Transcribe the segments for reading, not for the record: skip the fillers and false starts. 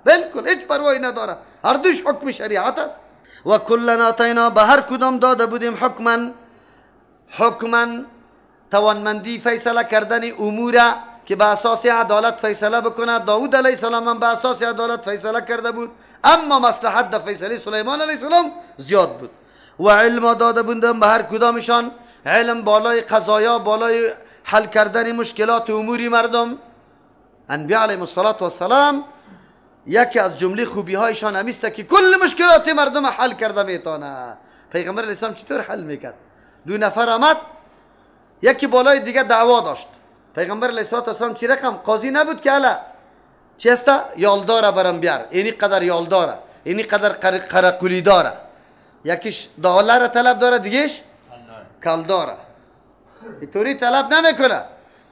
بالکل هیچ پروایی نداره، هر دوش حکم شریعت است. و کلنا آتینا، به هر کدام داده بودیم حکما توانمندی فیصله کردن امور که به اساس عدالت فیصله بکنه. داود علیه السلام هم به اساس عدالت فیصله کرده بود، اما مصلحت در فیصله سلیمان علیه السلام زیاد بود. و علم داده بودم به هر کدامشان، علم بالای قضایا، بالای حل کردن مشکلات و امور مردم. انبیاء علیهم السلام یکی از جمله خوبی هایشان همیسته که کل مشکلات مردم حل کرده میتونه. پیغمبر علیه السلام چطور حل میکرد؟ دو نفر آمد، یکی بالای دیگه دعوا داشت. پیغمبر علیه السلام چی رقم قاضی نبود که الا چی است؟ یالداره برام بیار، اینی قدر یالداره، اینی قدر قرقلی داره. یکیش دالر طلب داره، دیگهش کل داره. اینطوری طلب نمیکنه.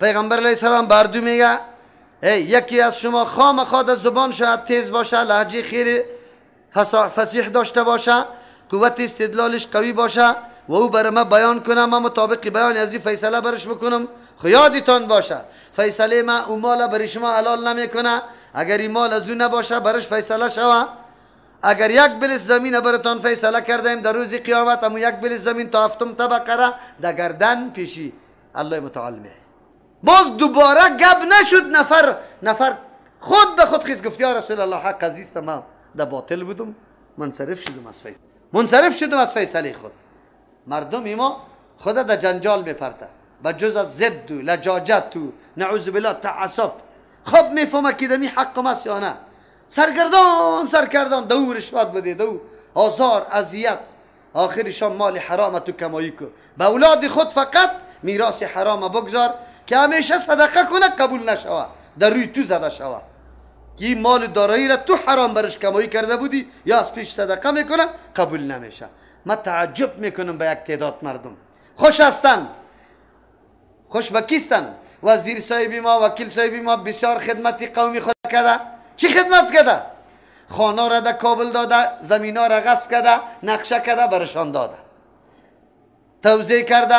پیغمبر علیه السلام بردو میگه یکی از شما خامخواد زبان شاید تیز باشه، لهجه خیلی فصیح داشته باشه، قوت استدلالش قوی باشه و او برای ما بیان کنه، ما مطابق بیان از این فیصله برش بکنم. یادتان باشه فیصله ما او مال برای شما حلال نمیکنه. اگر این مال از او نباشه برش فیصله شوه. اگر یک بلس زمین براتان فیصله کردیم در روز قیامت، اما یک بلس زمین تا هفتم طبقه را در گردن پیشی الله متعال میه. باز دوباره گپ نشد. نفر خود به خود خیز گفت یا رسول الله حق عزیز ما در باطل بودم، منصرف شدم از فیصله خود. مردم ما خود در جنجال میپرته با جز از زد و لجاجت و نعوذ بالله تعصب. خب میفهمه که دمی حق ماست یا نه. سرگردان دو رشوت بده، دو آزار اذیت، آخرشان مال حرام تو کمایی کو. به اولاد خود فقط میراث حرام بگذار که همیشه صدقه کنه قبول نشوه، در روی تو زده شوه که این مال دارایی را تو حرام برش کمایی کرده بودی یا از پیش صدقه میکنه قبول نمیشه. من تعجب میکنم به یک تعداد مردم خوش هستن، خوش بکیستن. وزیر صاحب ما، وکیل صاحب ما بسیار خدمتی قومی خود کرده. چی خدمت کرده؟ خانه را در کابل داده، زمین ها را غصب کرده، نقشه کرده برشان داده، توزیع کرده.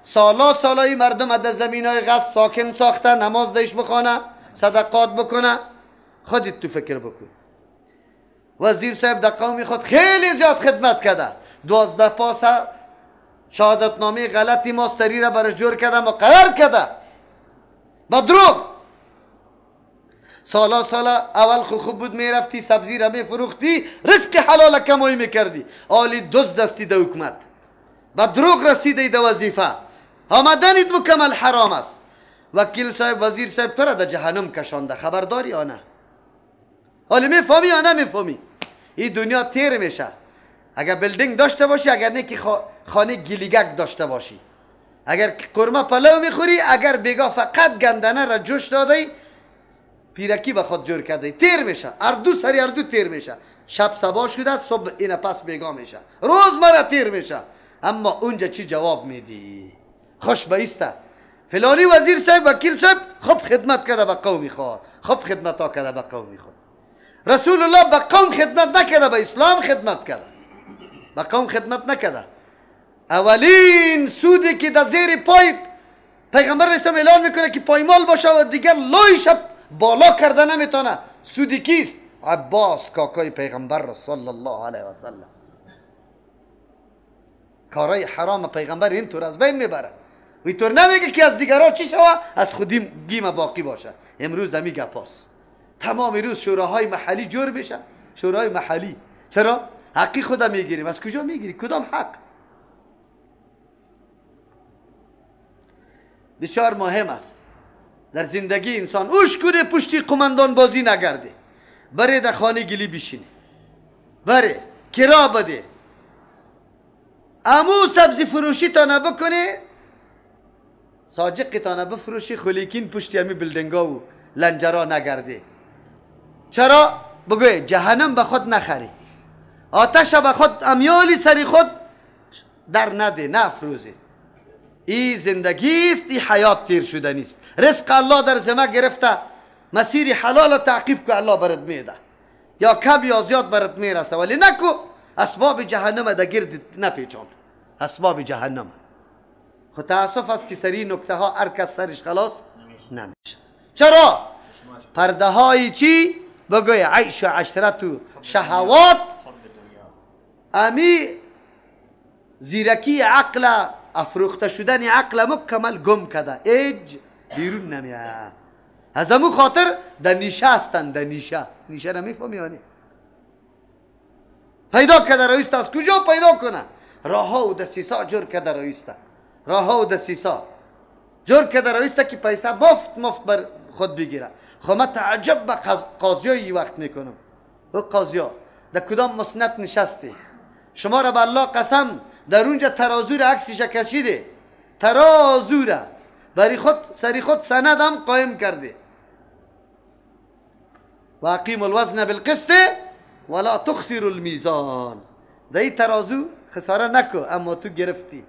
سالای مردم در زمین های غصب ساکن ساخته، نماز دیش بخونه، صدقات بکنه. خودت تو فکر بکن. وزیر صاحب در قومی خود خیلی زیاد خدمت کرده، 12 پاس شهادتنامه غلطی ماستری را برش جور کرده، مقرر کرده با دروغ. سالا اول خوب بود میرفتی سبزی را میفروختی، رزق حلال کمایی میکردی، آلی دزد دستی در حکومت، با دروغ رسیدی در وظیفه، آمدنیت مکمل حرام است. وکیل صاحب، وزیر صاحب تو را در جهنم کشانده، خبرداری یا نه؟ حالی میفهمی یا نمیفهمی؟ این دنیا تیر میشه. اگر بلدینگ داشته باشی، اگر نه که خانه گلیگک داشته باشی، اگر قرمه پلو میخوری، اگر بگاه فقط گندنه را جوش دادی، پیرکی به خود جور کرده، تیر میشه. اردو سری اردو تیر میشه. شب صبح شده، صبح این پس بیگاه میشه، روز مرا تیر میشه. اما اونجا چی جواب میدی؟ خوش بایسته فلانی وزیر صاحب، وکیل صاحب خوب خدمت کرده به قومی خود، خوب خدمت ها کرده به قومی خود. رسول الله به قوم خدمت نکرده، به اسلام خدمت کرده، به قوم خدمت نکرده. اولین سودی که در زیر پای پیغمبر اسلام اعلان میکنه که پایمال باشه و دیگر لایش بالا کرده نمیتونه، سودی کیست؟ عباس کاکای پیغمبر صلی الله علیه و سلم. کارای حرام پیغمبر اینطور از بین میبره. اینطور نمیگه که از دیگرها چی شوه، از خودی گیم باقی باشه. امروز همی گپاست. تمام روز شوراهای محلی جور بشه. شورای محلی چرا؟ حقی خودم میگیریم. از کجا میگیری؟ کدام حق؟ بسیار مهم است در زندگی انسان اوش کنه پشتی قماندان بازی نگرده، بره در خانه گلی بشینه، بره کرا بده، امو سبزی فروشی تا نبکنه، ساجقی تا نبفروشی، خلیکین پشتی همی بلدنگا و لنجرا نگرده. چرا؟ بگوی جهنم به خود نخری، آتش به خود امیالی سری خود در نده، نفروزه. این زندگی است، این حیات تیر شده نیست. رزق الله در زمه گرفته، مسیر حلال تعقیب که الله برات میده، یا کم یا زیاد برات میرسه، ولی نکو اسباب جهنم در گرد نپیچان، اسباب جهنم. خود تاسف است که سری نکته ها هر کس سرش خلاص نمیشه. چرا؟ پرده های چی؟ بگوی عیش و عشرت و شهوات امی زیرکی عقل افروخته شدن عقل مکمل گم کده ایج بیرون نمیه. از امو خاطر در نیشه هستن. در نیشه نمیفهمی یعنی پیدا کده رایسته. از کجا پیدا کنه؟ راه ها و دسیسا جور کده رایسته. راه ها و دسیسا جور کده رایسته که پیسه مفت بر خود بگیره. خب من تعجب به قاضی وقت میکنم. او قاضی ها در کدام مسند نشسته؟ شما را به الله قسم در اونجا ترازو را عکسش کشیده. ترازو را برای خود سری خود سند هم قایم کرده. و اقیم الوزن بالقسط ولا تخسر المیزان. در این ترازو خساره نکو اما تو گرفتی.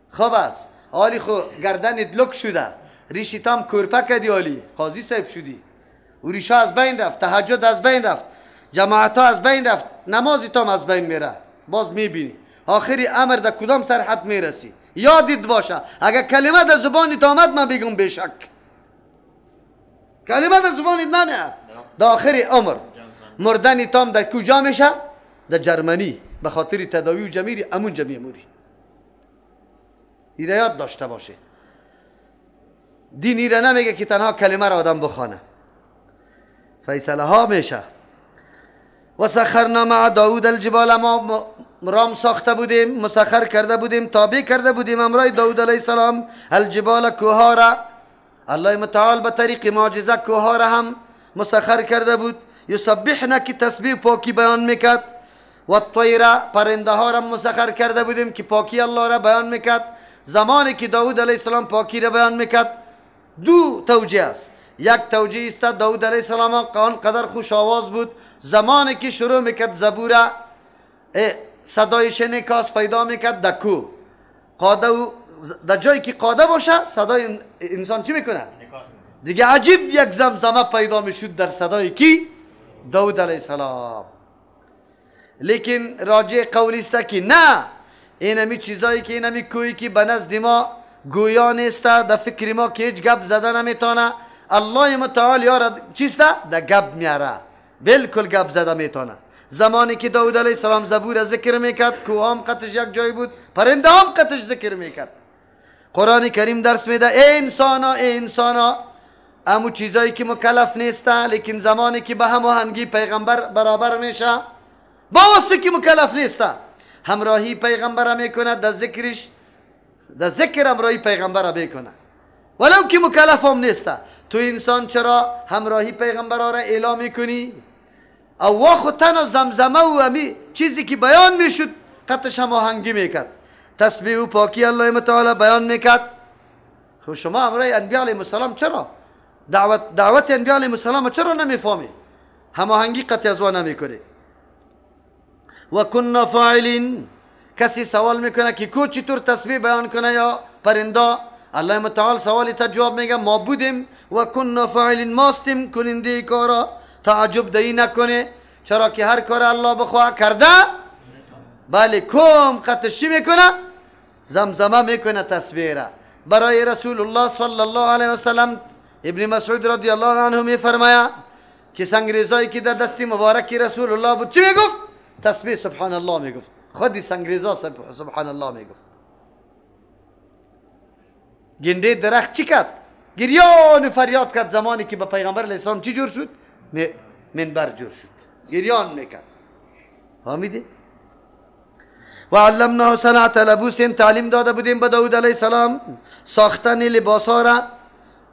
خب است حالی خو گردنت لک شده، ریشیتام کورپه کردی، حالی قاضی صاحب شدی و ریشا از بین رفت، تهجد از بین رفت، جماعت ها از بین رفت، نمازی تام از بین میره. باز میبینی آخری امر در کدام سرحد میرسی. یادت باشه اگر کلمه در زبانت آمد من بگم بشک کلمه در زبانت نمیاد، در آخری عمر مردن تام در کجا میشه؟ در جرمنی به خاطر تداوی و جمیری امون جمعی موری. ایره یاد داشته باشه. دین ایره نمیگه که تنها کلمه را آدم بخوانه، فیصله ها میشه. و سخرنا مع داود الجبال، ما رام ساخته بودیم، مسخر کرده بودیم، تابع کرده بودیم امرای داود علیه السلام الجبال کوها را. الله متعال به طریق معجزه کوها را هم مسخر کرده بود. یسبحنا که تسبیح پاکی بیان میکرد. و الطیر پرنده ها را مسخر کرده بودیم که پاکی الله را بیان میکرد. زمانی که داود علیه السلام پاکی را بیان میکرد دو توجیه است. یک توجیه است داود علیه السلام آنقدر خوش آواز بود زمانی که شروع میکرد زبوره صدای شنکاس پیدا میکرد در کوه قاده و در جایی که قاده باشه صدای انسان چی میکنه دیگه. عجیب یک زمزمه پیدا میشد در صدای کی؟ داود علیه السلام. لیکن راجع قولی است که نه، اینمی چیزایی که اینمی کویی که به نزد ما گویا نیست، در فکر ما که هیچ گپ زده نمیتونه. الله متعال یارا چیست؟ در گپ میاره، بالکل گپ زده میتونه. زمانی که داود علیه السلام زبور ذکر میکرد کوه هم قطش یک جای بود، پرنده هم قطش ذکر میکرد. قرآن کریم درس میده ای انسانا امو چیزایی که مکلف نیسته، لیکن زمانی که به هماهنگی پیغمبر برابر میشه با وصفی که مکلف نیسته همراهی پیغمبر میکنه، در ذکرش در ذکر همراهی پیغمبر میکنه ولو که مکلف هم نیسته. تو انسان چرا همراهی پیغمبر را اعلام میکنی؟ او خود تنها زمزمه و همی چیزی که بیان میشد قطش هماهنگی میکرد، تسبیح و پاکی الله متعال بیان میکرد. خب شما همراه انبیاء علیهم السلام چرا دعوت انبیاء علیهم السلام چرا نمیفهمی؟ هماهنگی قطع از وان نمیکنی. و کنا فاعلین، کسی سوال میکنه که کو چطور تسبیح بیان کنه یا پرنده؟ الله متعال سوالی تا جواب میگه ما بودیم و کنا فاعلین، ماستیم کننده کارا. تعجب دهی نکنه چرا که هر کار الله بخواه کرده بله کم قطش چی میکنه؟ زمزمه میکنه تسبیح را. برای رسول الله صلی الله علیه وسلم ابن مسعود رضی الله عنه میفرماید که سنگریزایی که در دستی مبارکی رسول الله بود چی میگفت؟ تسبیح سبحان الله میگفت. خودی سنگریزا سبحان الله میگفت. گنده درخت چی کرد؟ گریان و فریاد کرد زمانی که به پیغمبر علیه السلام چی جور شد؟ منبر جور شد، گریان میکرد. فهمیدی؟ و علمناه صنعت لبوس، تعلیم داده بودیم به داود علیه السلام ساختن لباس ها را،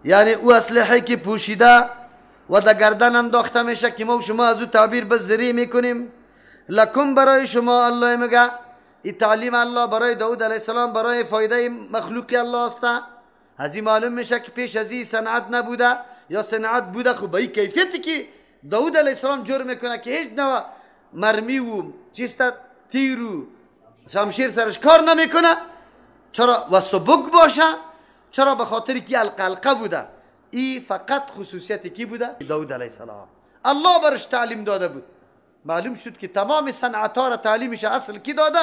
یعنی او اسلحه که پوشیده و در گردن انداخته میشه که ما و شما از او تعبیر بس ذریع میکنیم. لکن برای شما الله میگه این تعلیم الله برای داود علیه السلام برای فایده مخلوق الله است. از این معلوم میشه که پیش از این صنعت نبوده یا صنعت بوده. خب به این کیفیتی که داود علیه السلام جور میکنه که هیچ نوع مرمی و چیست تیر و شمشیر سرش کار نمیکنه، چرا و سبک باشه؟ چرا؟ به خاطر که القلقه بوده. این فقط خصوصیتی کی بوده؟ داود علیه السلام الله برش تعلیم داده بود. معلوم شد که تمام صنعت ها را تعلیمش اصل کی داده؟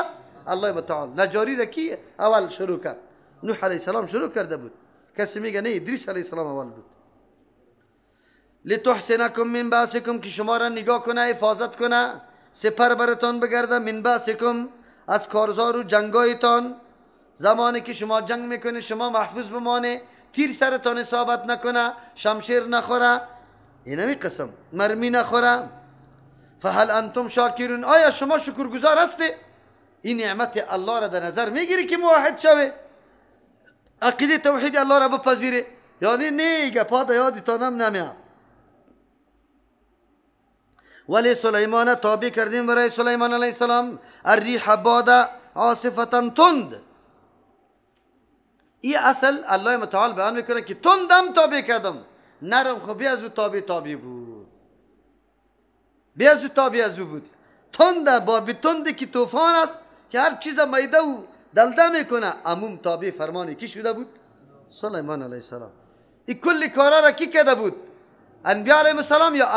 الله متعال. نجاری را کی اول شروع کرد؟ نوح علیه السلام شروع کرده بود. کسی میگه نه ادریس علیه السلام اول بود. لتحسنکم من باسکم که شما را نگاه کنه حفاظت کنه سپر برتان بگرده من باسکم از کارزار و جنگایتان زمانی که شما جنگ میکنه شما محفوظ بمانه تیر سرتان اصابت نکنه شمشیر نخوره اینمی قسم مرمی نخوره فهل انتم شاکرون آیا شما شکرگزار هستی این نعمت الله را در نظر میگیری که موحد شوه عقیده توحید الله را بپذیره یعنی نیگه پادا یادتانم نمیاد ولی سلیمان تابع کردیم برای سلیمان علیه السلام الریح باد عاصفه تند این اصل الله متعال بیان میکنه که تندم تابع کردم نرم خب بیازو تابع بود بیازو تابع ازو بود تند با بتند که طوفان است که هر چیز میده و دلده میکنه عموم تابع فرمانی کی شده بود سلیمان علیه السلام این کل کارا را کی کرده بود انبیاء علیهم السلام یا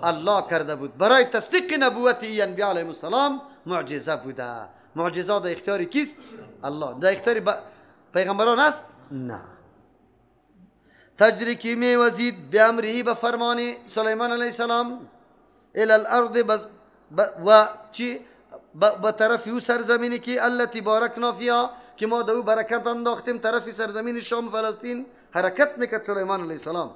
الله کرده بود برای تصدیق نبوتی انبیاء علیهم السلام معجزه بوده معجزات در اختیار کیست الله در اختیار پیغمبران است نه تجری کی میوزید بامره به فرمان سلیمان علیه السلام الى الارض و چی به طرف او سرزمینی که التي بارکنا فیها که ما دو برکت انداختیم طرف سرزمین شام فلسطین حرکت میکرد سلیمان علیه السلام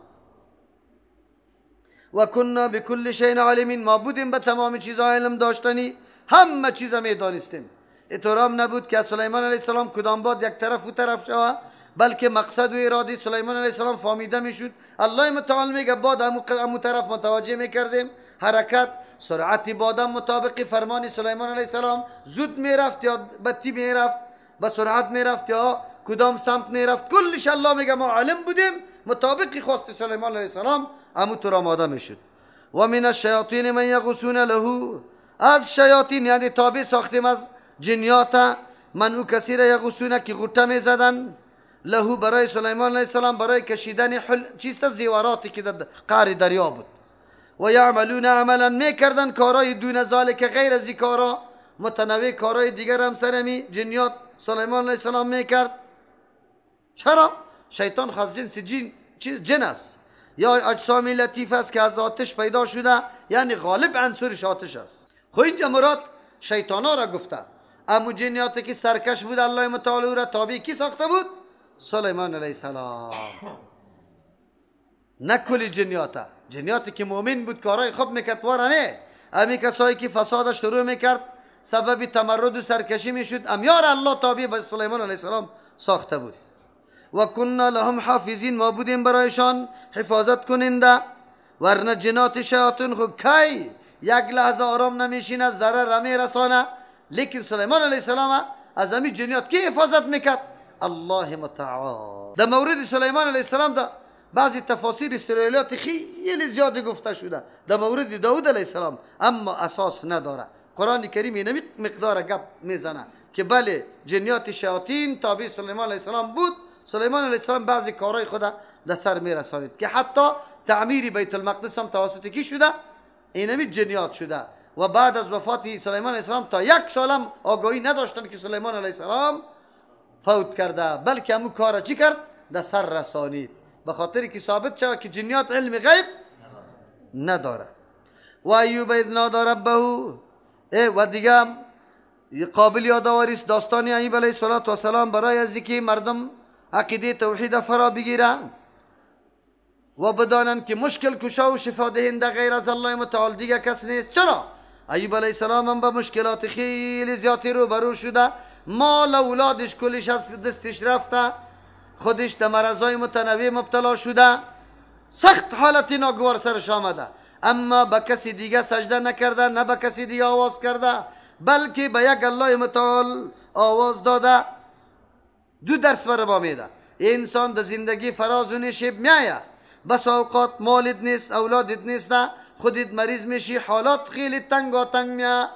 و کنا بكل شیء عالمین ما بودیم به تمام چیزها علم داشتنی همه چیز میدانستیم اطرام نبود که سلیمان علیه السلام کدام باد یک طرف و طرف شود بلکه مقصد و اراده سلیمان علیه السلام فهمیده میشد الله متعال میگه باد همو طرف متوجه میکردیم حرکت سرعت باد مطابق فرمان سلیمان علیه السلام زود میرفت یا بطی میرفت به سرعت میرفت یا کدام سمت میرفت کلش الله میگه ما علم بودیم مطابق خواست سلیمان علیه السلام همو طور آماده میشد و من الشیاطین من یغوسون له از شیاطین یعنی تابع ساختیم از جنیات من او کسی را یغوسون که غوطه میزدن له برای سلیمان علیه السلام برای کشیدن چیست زیوراتی که در قعر دریا بود و یعملون عملا میکردن کارای دون ذالک غیر از کارا متنوع کارای دیگر هم سرمی جنیات سلیمان علیه السلام میکرد چرا شیطان خاص جنس جن است یا اجسام لطیف است که از آتش پیدا شده یعنی غالب عنصرش آتش است خب اینجا مراد شیطانا را گفته اما جنیاتی که سرکش بود الله متعال او را تابع کی ساخته بود سلیمان علیه السلام نه کل جنیاتی که مؤمن بود کارهای خوب میکرد واره نه امی کسایی که فساد شروع میکرد سبب تمرد و سرکشی میشد امیار الله تابع به سلیمان علیه السلام ساخته بود و کنا لهم حافظین ما بودیم برایشان حفاظت کننده ورنه جنات شیاطین خود کی یک لحظه آرام نمیشینه ضرر میرسانه لیکن سلیمان علیه السلام از همین جنیات کی حفاظت میکرد الله متعال در مورد سلیمان علیه السلام در بعضی تفاسیر اسرائیلیات خیلی زیاد گفته شده در مورد داود علیه السلام اما اساس نداره قرآن کریم اینمی مقدار گپ میزنه که بله جنیات شیاطین تابع سلیمان علیه السلام بود سلیمان علیه السلام بعضی کارهای خود در سر میرسانید که حتی تعمیر بیت المقدس هم توسط کی شده اینمی جنیات شده و بعد از وفات سلیمان علیه السلام تا یک سال هم آگاهی نداشتن که سلیمان علیه السلام فوت کرده بلکه همون کار چی کرد در سر رسانید به خاطر که ثابت شود که جنیات علم غیب نداره و ایوب اذ نادى ربه و دیگه قابل یادآوری است داستان ایوب علیه السلام برای از اینکه مردم عقیده توحید فرا بگیرند و بدانند که مشکل کشا و شفا دهنده غیر از الله متعال دیگه کس نیست چرا ایوب علیه السلام هم به مشکلات خیلی زیادی روبرو شده مال اولادش کلش از دستش رفته خودش در مرضای متنوع مبتلا شده سخت حالت ناگوار سرش آمده اما به کسی دیگه سجده نکرده نه به کسی دیگه آواز کرده بلکه به یک الله متعال آواز داده دو درس بر ما میده انسان در زندگی فراز و نشیب میایه بس اوقات مالت نیست اولادت نیست خودت مریض میشی حالات خیلی تنگ میایه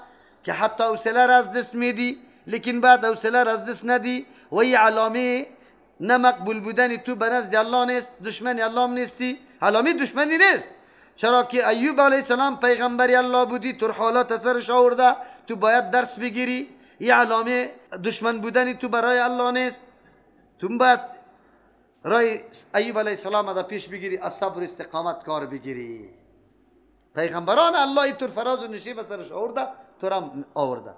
که حتی حوصله را از دست میدی لیکن بعد حوصله را از دست ندی و این علامه نمقبول بودن تو به نزد الله نیست دشمن الله نیستی علامه دشمنی نیست چرا که ایوب علیه السلام پیغمبری الله بودی تو حالات سرش آورده تو باید درس بگیری این علامه دشمن بودن تو برای الله نیست تو باید رای ایوب علیه السلام دا پیش بگیری، از صبر استقامت کار بگیری. پیغمبران الله اینطور فراز و نشیب سرش آورده، تو را آورده.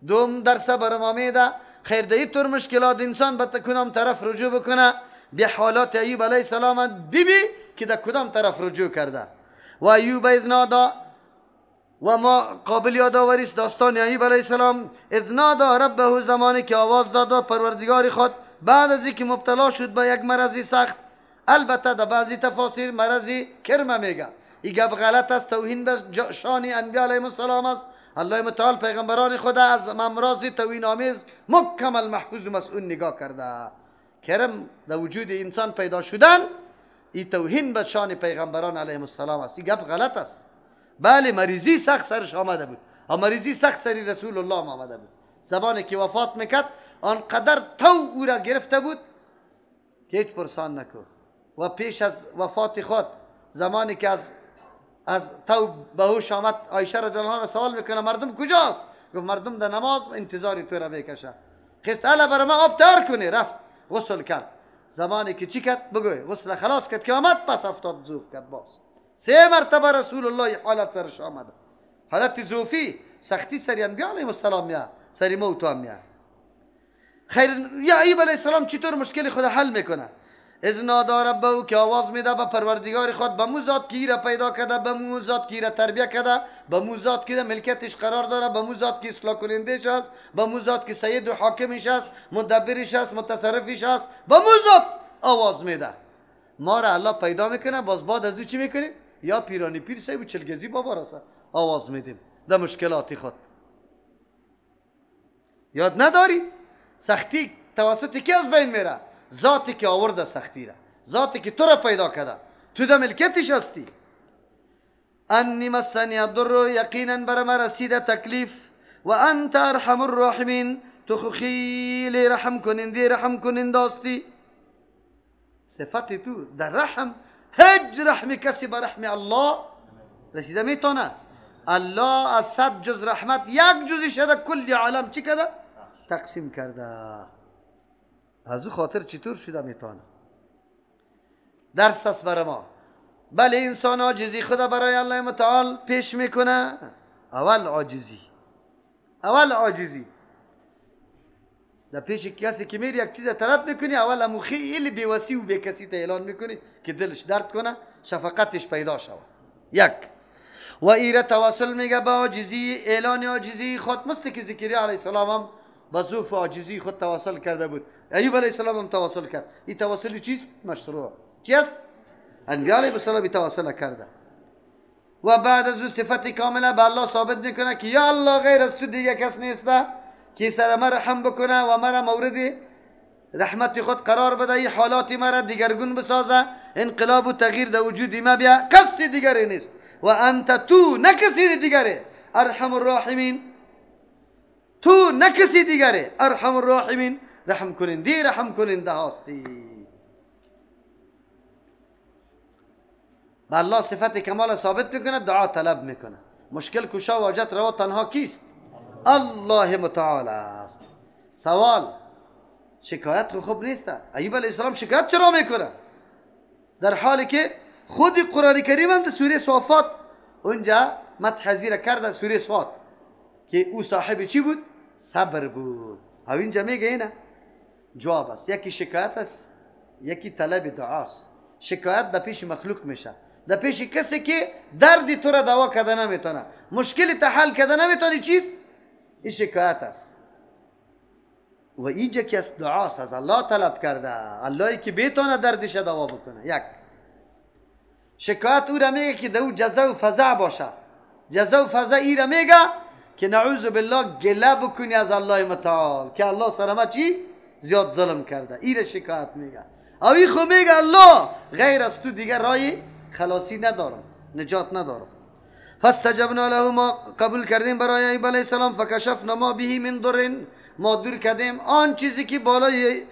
دوم در صبر ما میده خیر ده اینطور مشکلات انسان به کدام طرف رجوع بکنه. به حالات ایوب علیه السلام ببی که در کدام طرف رجوع کرده. و ایوب اذ نادا، و ما قابل یادآوری است داستان ایوب علیه السلام. اذ نادا ربه، زمانی که آواز داد به پروردگار خود بعد از اینکه مبتلا شد به یک مرضی سخت. البته در بعضی تفاسیر مرضی کرمه میگه، این گپ غلط است، توهین به شان انبیا علیهم السلام است. الله متعال پیغمبران خدا از امراض توهین آمیز مکمل محفوظ و مسئول نگاه کرده. کرم در وجود انسان پیدا شدن این توهین به شان پیغمبران علیهم السلام است، این گپ غلط است. بله مریضی سخت سرش آمده بود، اما مریضی سخت سری رسول الله آمده بود. زبانی که وفات میکرد آنقدر تو او را گرفته بود که هیچ پرسان نکو. و پیش از وفات خود زمانی که از تو به هوش آمد، عایشه رضی الله عنها را سوال میکنه مردم کجاست؟ گفت مردم در نماز انتظار تو را بکشه. خست الا برای ما آب تیار کنی، رفت غسل کرد. زمانی که چی کرد بگوی غسل خلاص کرد که آمد پس افتاد ذوف کرد. باز 3 مرتبه رسول الله حالت سرش آمده، حالت ذوفی سختی سری انبیا علیهم السلام میاد، سری موت هم میاد. خیر یا ایوب علیه السلام چطور مشکل خود حل میکنه؟ اذ نادا ربه، که آواز میده به پروردگار خود، به مو ذات که ایره پیدا کرده، به مو ذات که ایره تربیه کرده، به مو ذات که ملکتش قرار داره، به مو ذات که اصلاح کنندش است، به مو ذات که سید و حاکمش است، مدبرش است، متصرفش است، به مو ذات آواز میده. ما را الله پیدا میکنه، باز بعد از او چی میکنیم؟ یا پیرانی پیر صاحب چلگزی بابا راسه آواز میدیم در مشکلات خود. یاد نداری؟ سختی توسط کی از بین میره؟ ذاتی که آورده سختی را، ذاتی که تو را پیدا کرده، تو در ملکتش هستی. انی مسنی الضر، یقینا بر ما رسیده تکلیف، و انت ارحم الراحمین، تو خو خیلی رحم کننده رحم کننده هستی. صفت تو در رحم، هیچ رحم کسی به رحم الله رسیده میتونه. الله از 100 جز رحمت یک جزی شده کل عالم چی کرده؟ تقسیم کرده. از او خاطر چطور شده میتونه؟ درس است برای ما. بله انسان عاجزی خدا برای الله متعال پیش میکنه. اول عاجزی در پیش کسی که میری یک چیز طلب میکنی، اول امو خیلی بیوسی و بیکسی تا اعلان میکنی که دلش درد کنه، شفقتش پیدا شود. یک و ایره تواصل میگه با عاجزی، اعلان عاجزی خود، مثل که زکریا علیه السلام هم با ظروف عاجزی خود تواصل کرده بود، ایوب علیه السلام هم تواصل کرد. این تواصل چیست؟ مشروع. چی است؟ انبیا علیه السلام تواصل کرده. و بعد از او صفت کامله به الله ثابت میکنه که یا الله غیر از تو دیگه کس نیسته که سر ما رحم بکنه و مرا مورد رحمت خود قرار بده، این حالات مرا دیگرگون بسازه، انقلاب و تغییر در وجود ما بیا، کسی دیگری نیست. و انت، تو نه کسی دیگره، ارحم الراحمین، تو نه کسی دیگره، ارحم الراحمین، رحم کننده هستی. به الله صفت کمال ثابت میکنه، دعا طلب میکنه. مشکل کشا و حاجت روا تنها کیست؟ الله متعال است. سوال شکایت خوب نیست. ایوب علیه السلام شکایت چرا میکنه؟ در حالی که خود قرآن کریم هم در سوره صافات اونجا متحذیر کرده، سوره صافات، که او صاحب چی بود؟ صبر بود. او اینجا میگه اینه جواب است. یکی شکایت است، یکی طلب دعاست. شکایت در پیش مخلوق میشه، در پیش کسی که دردی تو را دوا کرده نمیتونه، مشکلی تا حل کرده نمیتونی، چیست؟ این شکایت است. و اینجا که از دعاست، از الله طلب کرده، اللهی که بتونه دردش دوا بکنه. یک شکایت او را میگه که دو جزا و فزع باشه. جزا و فزع ای را میگه که نعوذ بالله گله بکنی از الله متعال که الله سر ما چی؟ زیاد ظلم کرده. ای را شکایت میگه. او ای خو میگه الله غیر از تو دیگر رای خلاصی ندارم، نجات ندارم. فاستجبنا له، ما قبول کردیم برای ایوب علیه السلام. فکشفنا ما به من ضر، ما دور کردیم آن چیزی که بالای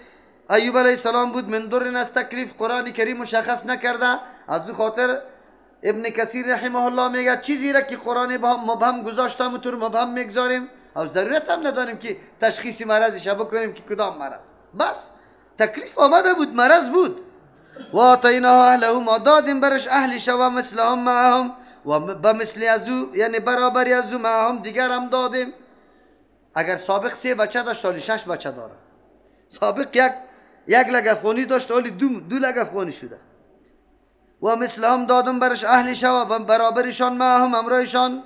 ایوب علیه السلام بود. من ضر از تکلیف، قرآن کریم مشخص نکرده. از او خاطر ابن کثیر رحمه الله میگه چیزی را که قرآن مبهم گذاشتم و طور مبهم میگذاریم، او ضرورت هم نداریم که تشخیص مرضش بکنیم که کدام مرض. بس تکلیف آمده بود، مرض بود. و آتیناه اهله، ما دادیم برش اهلش و مثلهم معهم، و بمثلی از او یعنی برابری از او معهم دیگر هم دادیم. اگر سابق 3 بچه داشت حالی 6 بچه داره. سابق یک لگ افغانی داشت حالی 2 لگ افغانی شده. و مثلهم دادم برش اهلش و برابرشان معهم امرایشان.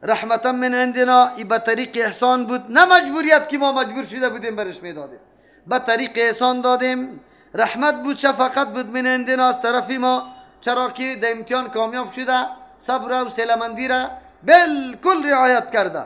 رحمتا من عندنا، ای به طریق احسان بود، نه مجبوریت که ما مجبور شده بودیم برش میدادیم، به طریق احسان دادیم. رحمت بود، شفقت بود، من عندنا از طرفی ما، چرا که در امتحان کامیاب شده، صبر و حوصله‌مندی را بالکل رعایت کرده.